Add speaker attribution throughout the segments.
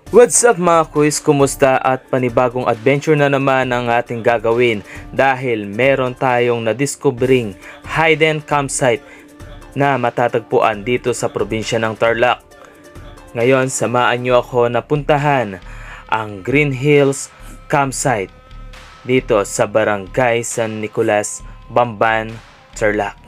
Speaker 1: What's up mga kuys? Kumusta? At panibagong adventure na naman ang ating gagawin dahil meron tayong nadiskobring hidden campsite na matatagpuan dito sa probinsya ng Tarlac. Ngayon, samahan nyo ako na puntahan ang Green Hills Campsite dito sa Barangay San Nicolas, Bamban, Tarlac.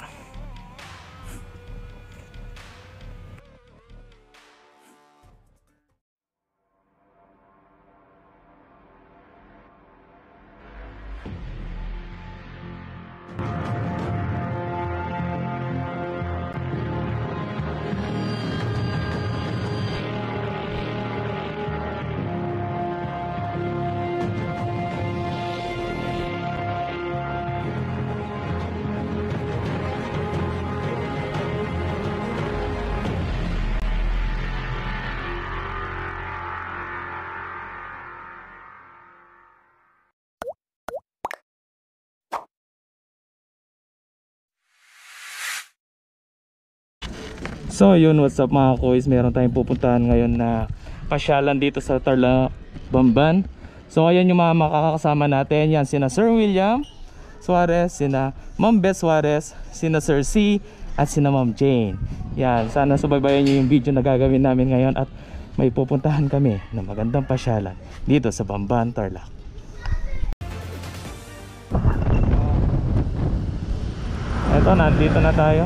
Speaker 1: So yun, what's up mga kuys, meron tayong pupuntahan ngayon na pasyalan dito sa Tarlac, Bamban. So ayan yung mga makakasama natin, yan sina Sir William Suarez, sina Ma'am Beth Suarez, sina Sir C at sina Ma'am Jane. Yan, sana subaybayan nyo yung video na gagawin namin ngayon at may pupuntahan kami na magandang pasyalan dito sa Bamban, Tarlac. Eto, nandito na tayo.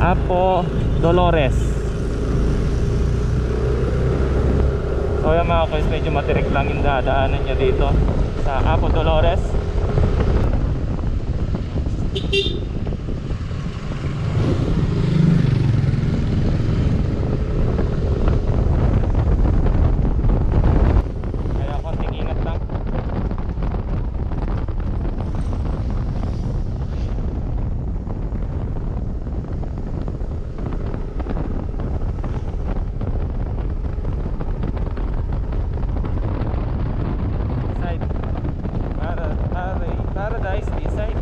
Speaker 1: Apo Dolores. So yan mga kuys, medyo matirik lang yung dadaanan niya dito sa Apo Dolores. Kaya konting ingat lang. Paradise this side.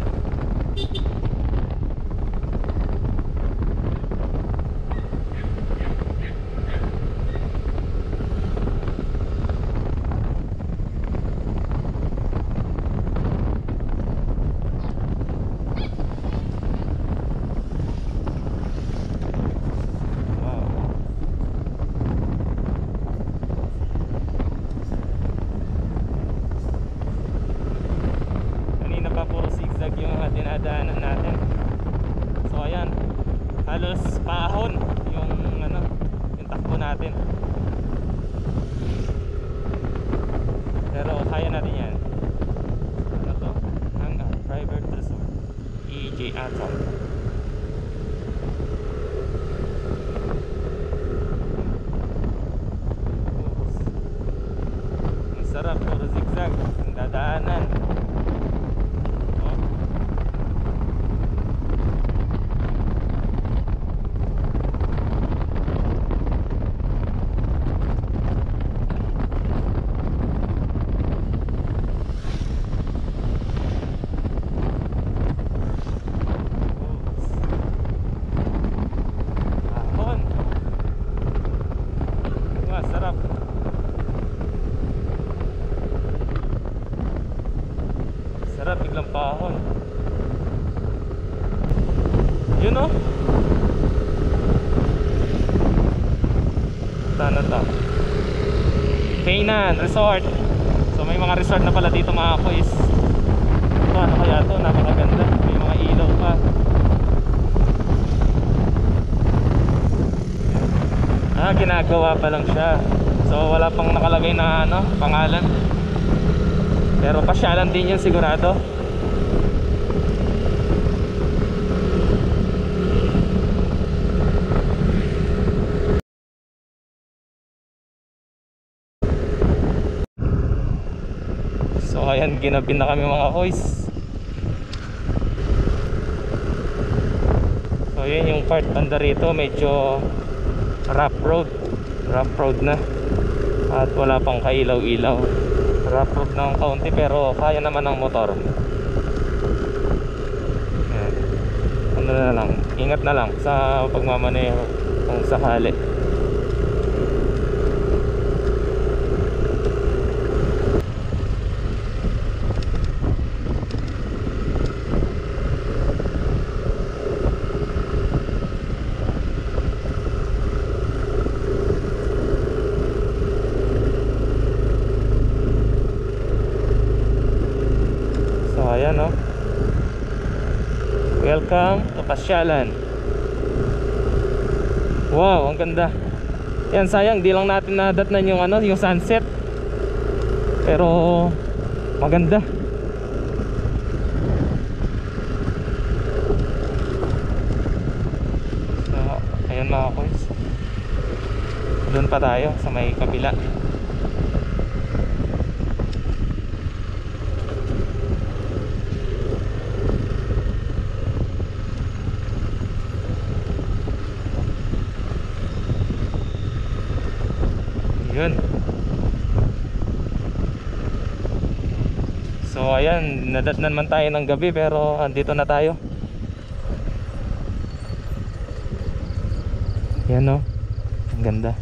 Speaker 1: Dinadaanan natin. So ayan, halos paahon yung yung takbo natin. Pero kaya natin yan. Ano to? Hangar Private Resort EJ Atom. Ang sarap, puro zigzag ang dadaanan. Sarap, biglang pahon. Yun o. Sana to Kainan Resort. So may mga resort na pala dito mga kuys. Ito, ano kaya to? Napakaganda. May mga ilaw pa. Ginagawa pa lang siya. So wala pang nakalagay na pangalan. Pero pasyalan din yan sigurado. So ayan, ginabi na kami mga kuys. So yun yung part banda rito, medyo rough road na. At wala pang kailaw-ilaw. Rough road ng kaunti pero kaya naman ng motor. Ano na lang, ingat na lang sa pagmamaneho kung sakali. welcome to Pasyalan. Wow, ang ganda. Yan, sayang di lang natin nadatnan yung ano, yung sunset. Pero maganda. So, ayun mga koys. Doon pa tayo sa may kabila. Yun. So ayan, nadatnan man tayo ng gabi pero andito na tayo. Yan o, ang ganda.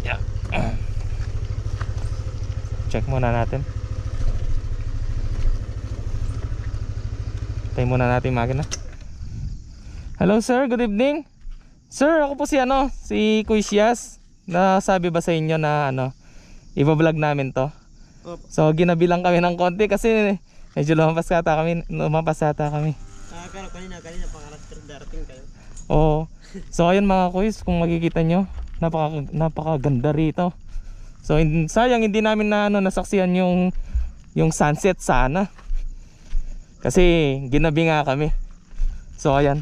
Speaker 1: Yeah. Check muna natin. Tayo muna natin yung makina. Hello sir, good evening. Sir, ako po si Kuisias. Nasabi ba sa inyo na i-vlog namin to?
Speaker 2: Opo.
Speaker 1: So ginabi lang kami ng konti kasi medyo lumampas ata kami.
Speaker 2: Pero kanina pangarap darating kayo.
Speaker 1: Oo. So ayun mga kuis, kung makikita nyo, napakaganda rito. So sayang hindi namin nasaksihan yung sunset sana. Kasi ginabi nga kami. So ayan.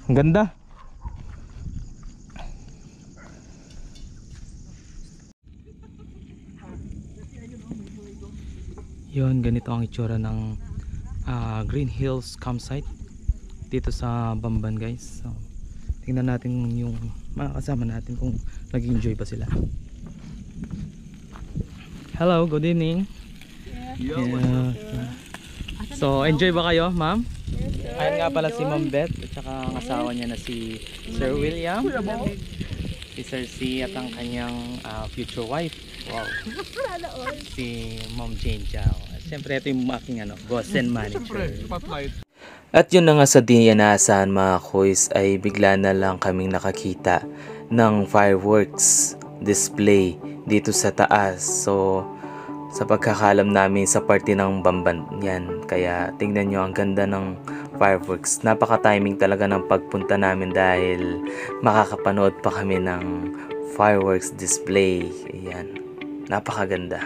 Speaker 1: Ang ganda. Yun, ganito ang itsura ng Green Hills campsite dito sa Bamban guys. So, tingnan natin yung mga kasama natin kung nag-enjoy ba sila. Hello, good evening. Yeah. So, enjoy ba kayo, ma'am? Ayan nga pala si Ma'am Beth at saka ang asawa niya na si Sir William, si Sir C at ang kanyang future wife. Wow. Si Ma'am Jane Chow. At syempre ito yung aking boss and manager.
Speaker 3: At yun na nga sa di inaasahan mga kuys ay bigla na lang kaming nakakita ng fireworks display dito sa taas. So sa pagkakalam namin sa party ng Bamban yan. Kaya tingnan nyo ang ganda ng fireworks. Napaka-timing talaga ng pagpunta namin dahil makakapanood pa kami ng fireworks display. Ayan. Napakaganda.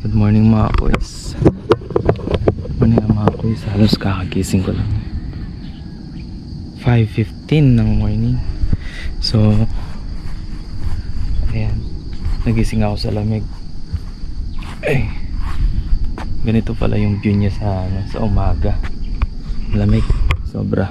Speaker 1: Good morning mga kuys. Good morning mga kuys. Halos kakagising ko lang. 5:15 ng morning. So ayan, nagising ako sa lamig. Ay, ganito pala yung view niya sa umaga. Lamig, sobra.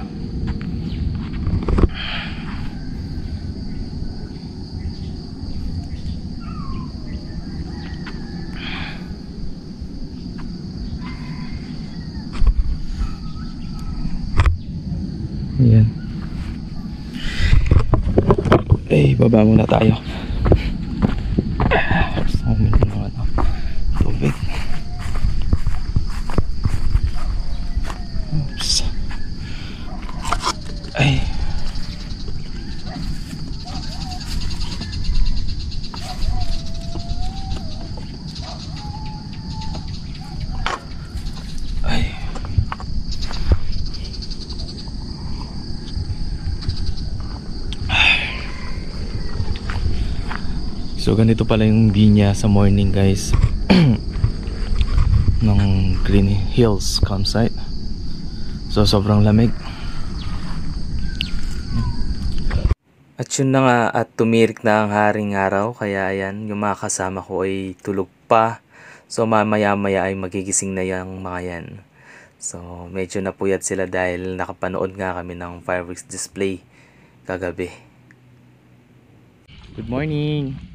Speaker 1: Ayan. Eh, baba muna tayo. Gusto ko minum ng tubig. Oops. Ay. So ganito pala yung view niya sa morning guys ng Green Hills campsite. So sobrang lamig.
Speaker 3: At yun na nga at tumirik na ang haring araw. Kaya ayan, yung mga kasama ko ay tulog pa. So mamaya maya ay magigising na yung mga yan. So medyo napuyat sila dahil nakapanood nga kami ng fireworks display kagabi.
Speaker 1: Good morning.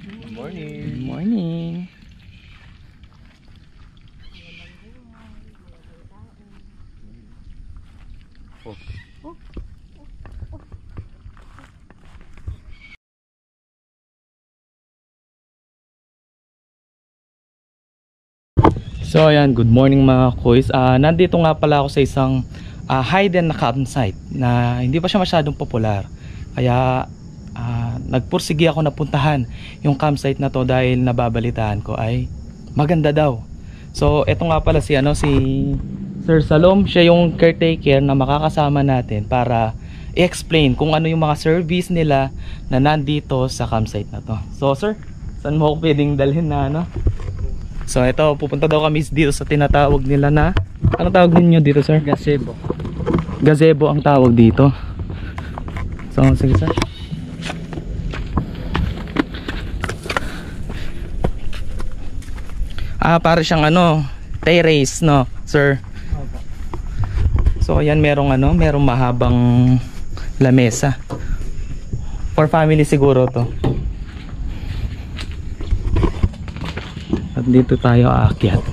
Speaker 2: Good morning.
Speaker 1: Good morning. So ayan, good morning mga kuys. Nandito nga pala ako sa isang hidden na campsite na hindi pa siya masyadong popular. Kaya nagpursige ako na puntahan yung campsite na to dahil nababalitaan ko ay maganda daw. So eto nga pala si Sir Salom, siya yung caretaker na makakasama natin para i-explain kung ano yung mga service nila na nandito sa campsite na to. So sir, saan mo ako pwedeng dalhin na So ito, pupunta daw kami dito sa tinatawag nila na, ano tawag ninyo dito sir?
Speaker 2: Gazebo.
Speaker 1: Gazebo ang tawag dito. So sige sir. Para siyang terrace no sir. So ayan, merong mahabang lamesa. For family siguro to. At dito tayo aakyat.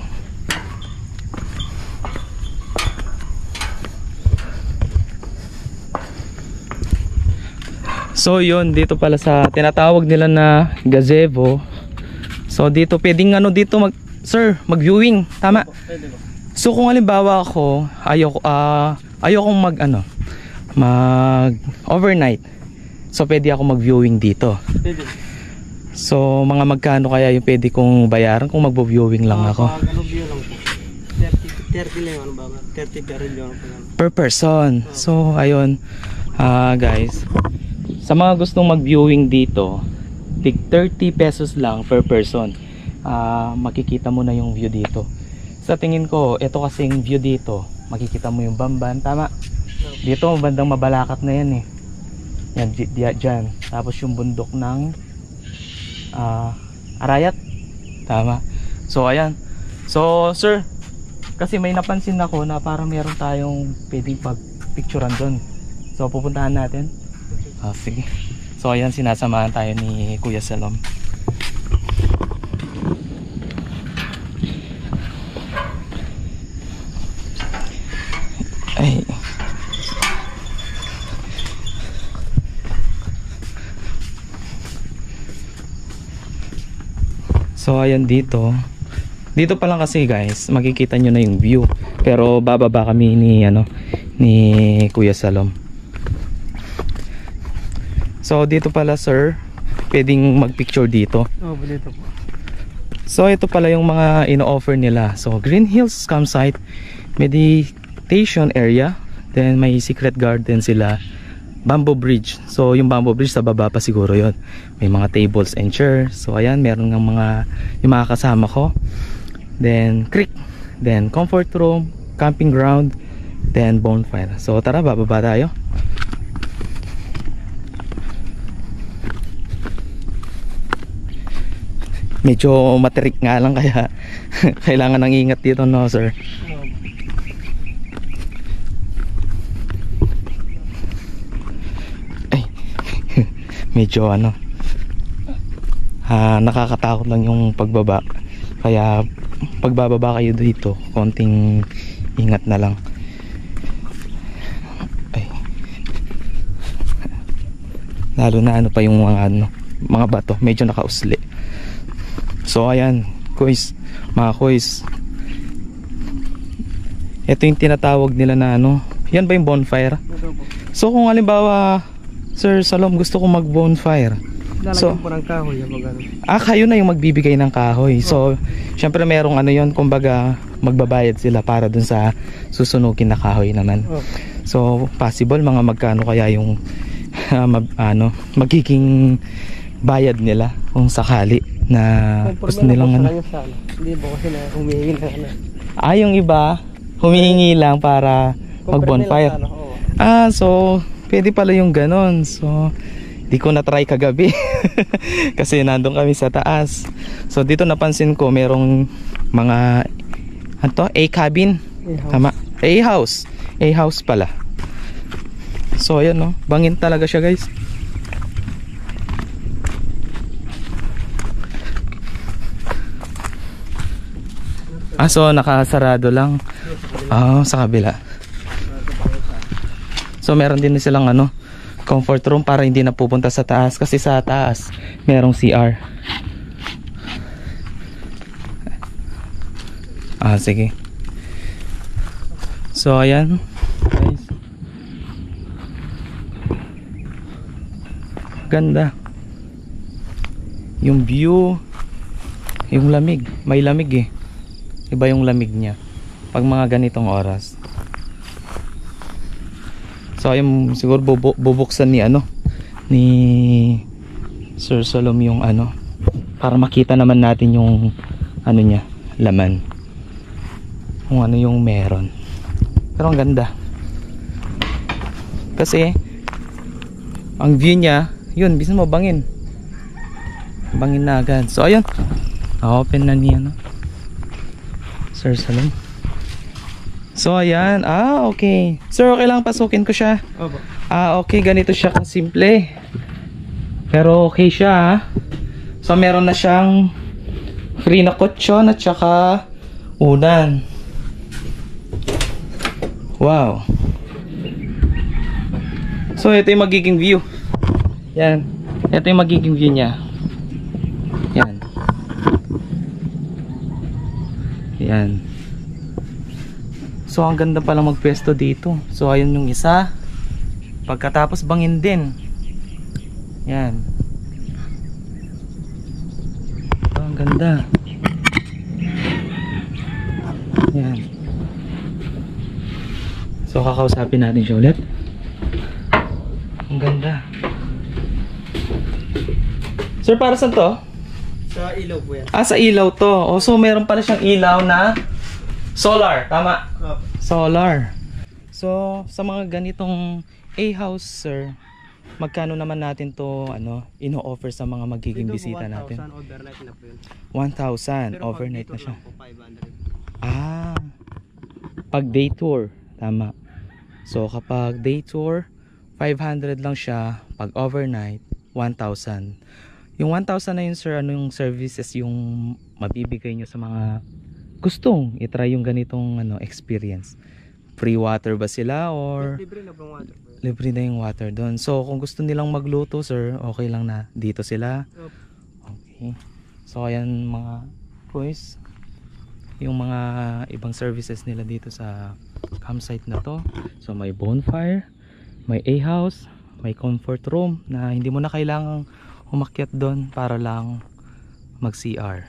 Speaker 1: So yun, dito pala sa tinatawag nila na gazebo. So dito pwedeng dito mag-viewing, tama? So kung halimbawa ako ayokong mag overnight. So pwede ako mag-viewing dito.
Speaker 2: Pwede.
Speaker 1: So mga magkano kaya yung pwede kong bayaran kung magbo-viewing lang ako?
Speaker 2: View lang po. 30 lang ba? 30 per lang po.
Speaker 1: Per person. So ayun, guys, sa mga gustong mag-viewing dito, tig 30 pesos lang per person. Makikita mo na yung view dito. Sa tingin ko, ito kasing view dito, makikita mo yung Bamban, tama? Dito bandang Mabalacat na yan eh. Yan dyan. Tapos yung bundok ng Arayat, tama? So ayan. So sir, kasi may napansin ako na parang meron tayong pwedeng pag-picturean doon. So pupuntahan natin. Sige. So ayan, sinasamahan tayo ni Kuya Salom. Ay. So ayan, dito pa lang kasi guys makikita nyo na yung view, pero bababa kami ni Kuya Salom. So dito pala sir, pwedeng magpicture dito.
Speaker 2: Dito po.
Speaker 1: So ito pala yung mga ino-offer nila. So Green Hills Campsite, meditation area, then may secret garden sila, bamboo bridge. So yung bamboo bridge sa baba pa siguro yon. May mga tables and chairs. So ayan, meron ng yung mga kasama ko. Then creek, then comfort room, camping ground, then bonfire. So tara, bababa tayo. Medyo materik nga lang kaya kailangan ng ingat dito no sir. Medyo nakakatakot lang yung pagbaba, kaya pagbababa kayo dito konting ingat na lang. Lalo na pa yung mga bato, medyo nakausli. So ayan mga kuys, ito yung tinatawag nila na yan ba yung bonfire? So kung halimbawa Sir Salom, gusto ko mag bonfire,
Speaker 2: Lalagyan po ng kahoy.
Speaker 1: Kayo na yung magbibigay ng kahoy. So syempre merong yon, kumbaga magbabayad sila para dun sa susunugin na kahoy naman. So possible mga magkano kaya yung magiging bayad nila kung sakali na gusto nilang
Speaker 2: Hindi po kasi na humihingi na
Speaker 1: yung iba humihingi lang para mag bonfire. So pwede pala yung ganon. So di ko na try kagabi kasi nandun kami sa taas. So dito napansin ko merong mga A-cabin. Tama? A-house. A-house pala. So ayan bangin talaga siya guys. So nakasarado lang. Sa kabila. So meron din silang comfort room para hindi na pupunta sa taas, kasi sa taas merong CR. Sige. So ayan guys, ganda yung view, yung lamig, may lamig eh, iba yung lamig niya pag mga ganitong oras. So ayun, siguro bubuksan ni ni Sir Solom yung para makita naman natin yung niya, laman, kung ano yung meron. Pero ang ganda kasi ang view niya yun, bisa mo bangin na agad. So ayun, open na niya Sir Solom. So ayan, okay. Sir, okay lang pasukin ko siya?
Speaker 2: Opo.
Speaker 1: Okay, ganito siya kung simple. Pero okay siya. So meron na siyang free na kutsyon at saka unan. Wow. So ito yung magiging view. Yan. Ito yung magiging view niya. Yan. Yan. So ang ganda pala magpwesto dito. So ayun yung isa. Pagkatapos bangin din. Yan. So, ang ganda. Yan. So kakausapin natin siya ulit. Ang ganda. Sir, para saan to?
Speaker 2: Sa ilaw po yan.
Speaker 1: Sa ilaw to. So meron pala siyang ilaw na solar, tama?
Speaker 2: Opo.
Speaker 1: Solar. So sa mga ganitong A-house, sir, magkano naman natin to ino-offer sa mga magiging
Speaker 2: Dito po,
Speaker 1: bisita
Speaker 2: 1,000
Speaker 1: natin?
Speaker 2: overnight na po yun.
Speaker 1: 1,000
Speaker 2: Pero
Speaker 1: overnight
Speaker 2: pag
Speaker 1: na siya.
Speaker 2: dito lang po, 500.
Speaker 1: Pag day tour, tama. So kapag day tour, 500 lang siya. Pag overnight, 1,000. Yung 1,000 na yun, sir, yung services yung mabibigay nyo sa mga gustong itry yung ganitong experience? Free water ba sila or
Speaker 2: Libre na pong water po yun.
Speaker 1: libre na yung water doon? So kung gusto nilang magluto, sir, okay lang na dito sila.
Speaker 2: Opo.
Speaker 1: Okay. So ayan mga boys, yung mga ibang services nila dito sa campsite na to. So may bonfire, may A-house, may comfort room na hindi mo na kailangang umakyat doon para lang mag CR.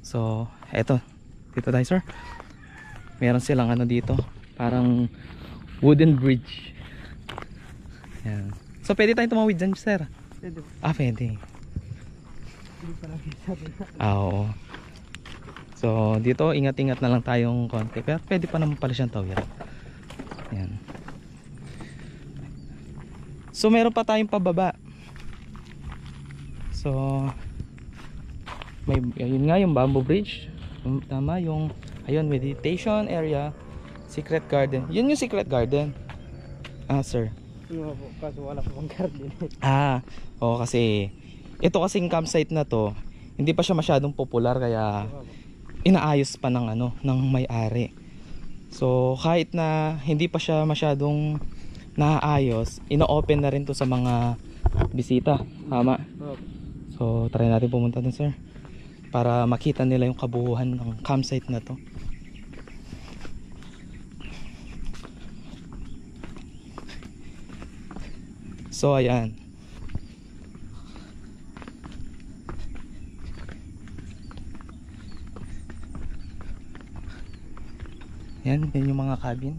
Speaker 1: So eto, dito tayo, sir. Meron silang dito, parang wooden bridge. Yan. So pwede tayong tumawid dyan, sir?
Speaker 2: Pwede po.
Speaker 1: Pwede.
Speaker 2: Hindi pa lang sabi.
Speaker 1: Oo. So dito ingat-ingat na lang tayong konti, pero pwede pa naman pala siyang tawid. Yan. So meron pa tayong pababa. So may yun nga yung bamboo bridge. Tama, yung ayun, meditation area, secret garden. Yun yung secret garden. Sir.
Speaker 2: Ano po, kaso wala po pang garden.
Speaker 1: Oo, kasi ito kasing campsite na to, hindi pa siya masyadong popular kaya inaayos pa ng ng may-ari. So kahit na hindi pa siya masyadong naayos, ino-open na rin to sa mga bisita. Tama. So try natin pumunta dun, sir, para makita nila yung kabuuan ng campsite na to. So ayan. Yan yung mga cabin.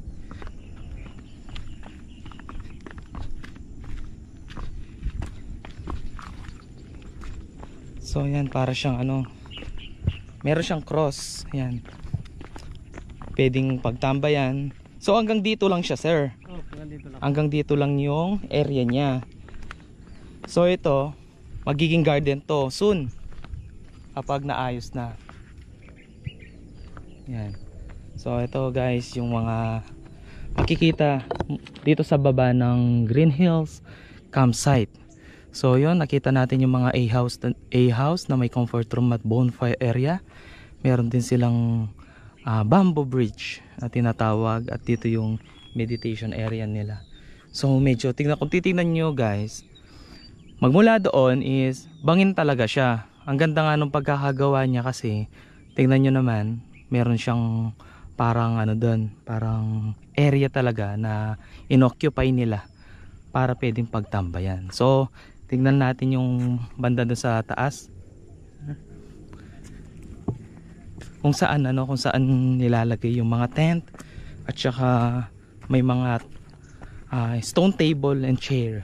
Speaker 1: So yan, para siyang meron siyang cross. Yan. Pwedeng pagtambayan. So hanggang dito lang siya, sir.
Speaker 2: Nandito lang.
Speaker 1: Hanggang dito lang yung area niya. So ito, magiging garden to soon kapag naayos na. Yan. So ito guys, yung mga makikita dito sa baba ng Green Hills campsite. So yun, nakita natin yung mga A-house na may comfort room at bonfire area. Meron din silang bamboo bridge na tinatawag, at dito yung meditation area nila. So medyo kung titingnan nyo guys, magmula doon is bangin talaga siya. Ang ganda nga nung pagkakagawa niya kasi tingnan nyo naman, meron siyang parang ano doon, parang area talaga na inoccupy nila para pwedeng pagtambayan. So tingnan natin yung banda doon sa taas kung saan nilalagay yung mga tent, at saka may mga stone table and chair.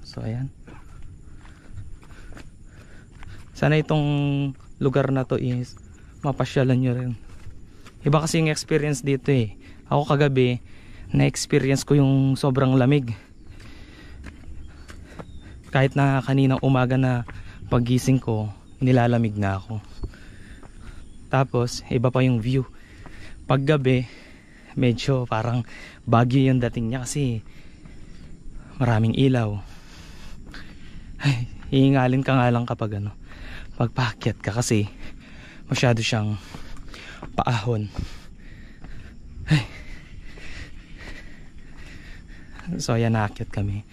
Speaker 1: So ayan, sana itong lugar na to is mapasyalan nyo rin. Iba kasi yung experience dito eh. Ako kagabi na-experience ko yung sobrang lamig, kahit na kaninang umaga na paggising ko nilalamig na ako. Tapos iba pa yung view pag gabi, medyo parang bagyo yung dating niya kasi maraming ilaw. Ay, hihingalin ka nga lang kapag pagpaakyat ka kasi masyado siyang paahon. Ay. So ayan, naakyat kami.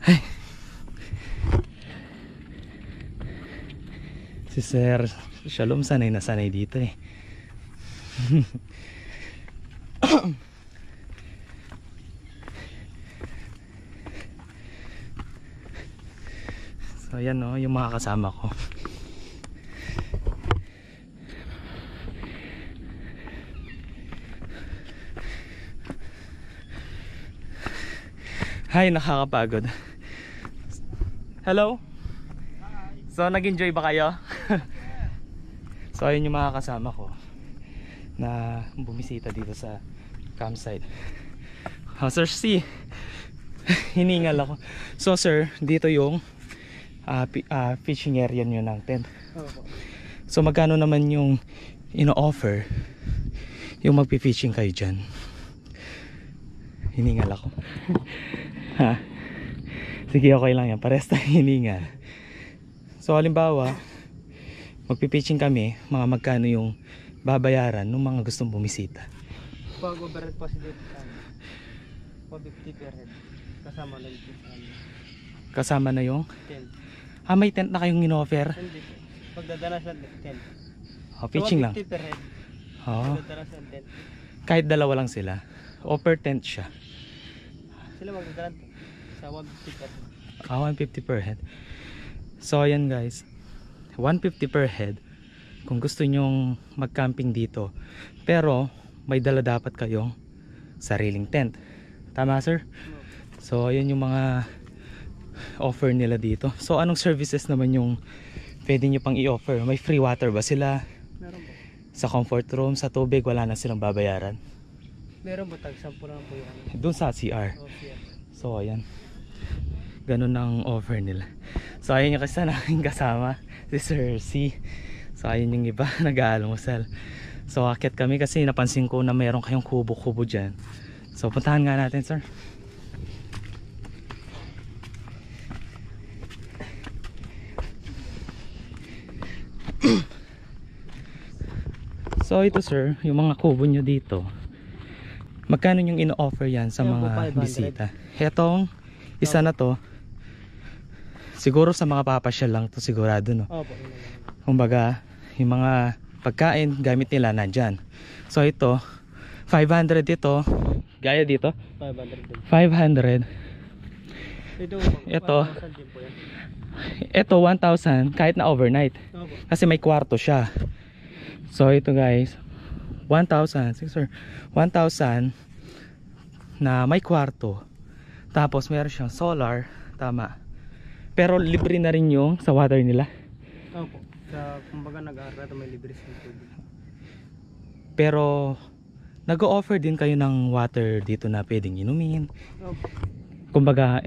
Speaker 1: Ay. Si Sir Shalom sanay na sanay dito eh. So ayan o, yung mga kasama ko. Hay, nakakapagod. Hello? So nag-enjoy ba kayo? So ayun yung mga kasama ko na bumisita dito sa campsite. Sir C, hiningal ako. So sir, dito yung fishing area nyo ng tent. So magkano naman yung ino-offer yung magpi-fishing kayo dyan? Hiningal ako. Ha? Sige, okay lang yan, parehas tayo hiningal. So halimbawa magpipitching kami, mga magkano yung babayaran ng mga gustong bumisita?
Speaker 2: Pag overhead po si dito sa 450 per head. Kasama na dito sa
Speaker 1: Kasama na yung
Speaker 2: tent.
Speaker 1: may tent na kayong in-offer?
Speaker 2: Hindi po. Pagdadala sa tent.
Speaker 1: Pitching lang.
Speaker 2: 150 per head. Pagdadala sa tent.
Speaker 1: Kahit dalawa lang sila o per tent siya?
Speaker 2: Sila magdadala sa 150 per head.
Speaker 1: 150 per head. So ayan guys, 150 per head kung gusto nyong mag-camping dito, pero may dala dapat kayong sariling tent. Tama sir? So ayan yung mga offer nila dito. So anong services naman yung pwede nyo pang i-offer? May free water ba sila?
Speaker 2: Meron po.
Speaker 1: Sa comfort room, sa tubig, wala na silang babayaran?
Speaker 2: Meron po, tag-sampo lang po yan.
Speaker 1: Doon sa CR.
Speaker 2: CR.
Speaker 1: So ayan, ganun ang offer nila. So ayun yung kasi namin kasama, si Sir C. So ayun yung iba, nag-aalmusal. So akit kami kasi napansin ko na meron kayong kubo-kubo dyan. So puntahan nga natin sir. So ito sir, yung mga kubo nyo dito, magkano yung ino-offer yan sa
Speaker 2: Ayan po,
Speaker 1: mga
Speaker 2: 500.
Speaker 1: bisita? Etong isa na to, siguro sa mga papasyal lang to sigurado no.
Speaker 2: Opo.
Speaker 1: Kumbaga yung mga pagkain gamit nila nandyan. So ito 500, ito gaya dito
Speaker 2: 500 din.
Speaker 1: 500.
Speaker 2: Ito,
Speaker 1: Ito.
Speaker 2: 1,000 din po yan.
Speaker 1: Ito 1,000 kahit na overnight
Speaker 2: Opo.
Speaker 1: kasi may kwarto siya. So ito guys 1,000 1,000 na may kwarto, tapos meron siyang solar, tama, pero libre na rin yung sa water nila.
Speaker 2: Opo. Sa kumbaga nag-aaral may libre sa tubig.
Speaker 1: Pero nag-o-offer din kayo ng water dito na pwedeng inumin.
Speaker 2: Opo.
Speaker 1: Kumbaga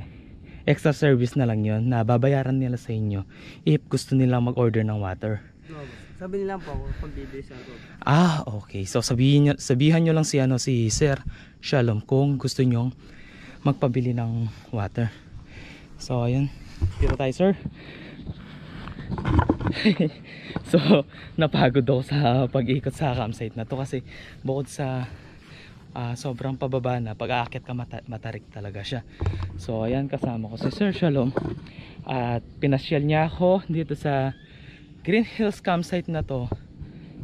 Speaker 1: extra service na lang yon na babayaran nila sa inyo if gusto nilang mag-order ng water.
Speaker 2: Opo. Sabi nila po ako pag bibili sa loob.
Speaker 1: Okay. So sabihan nyo lang si Sir Shalom kung gusto nyong magpabili ng water. So ayun, dito tayo sir. So napagod ako sa pag-ikot sa campsite na to kasi bukod sa sobrang pababa na. Pag aakyat ka matarik talaga siya. So ayan, kasama ko si Sir Shalom at pinasyal niya ako dito sa Green Hills campsite na to.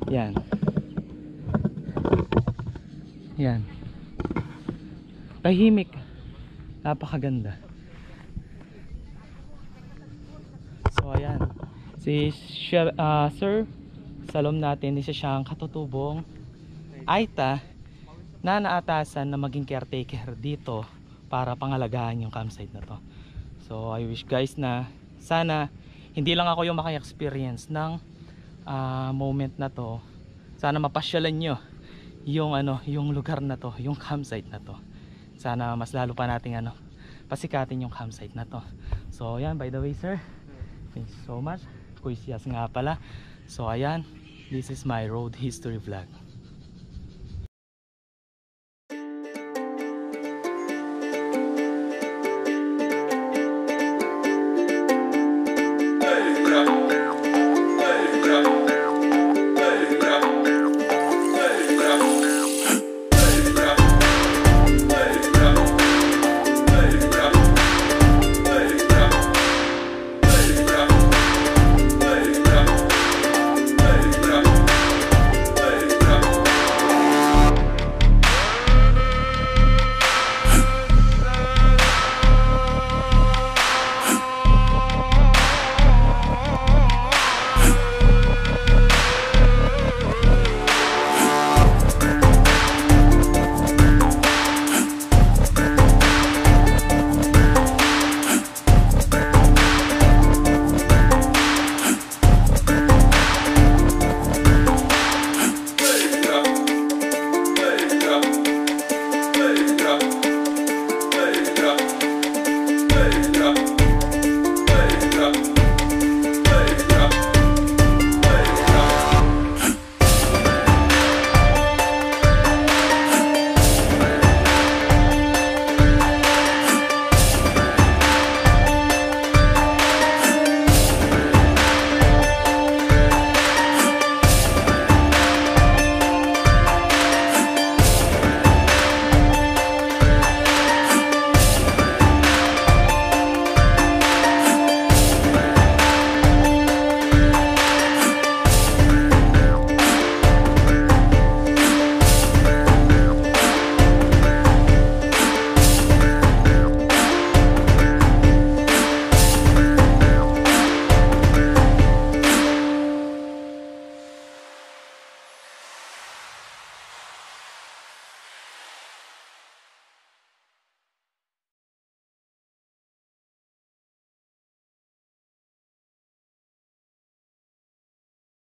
Speaker 1: Yan. Yan. Tahimik. Napakaganda. So ayan. Si Sir Shalom natin, isa siyang katutubong Aita na naatasan na maging caretaker dito para pangalagaan yung campsite na to. So I wish guys na sana hindi lang ako yung maka-experience ng moment na to. Sana mapasyalan nyo yung yung lugar na to, yung campsite na to. Sana mas lalo pa nating pasikatin yung campsite na to. So ayan, by the way sir, thank you so much. Kuya Siyas nga pala. So ayan, this is my road history vlog.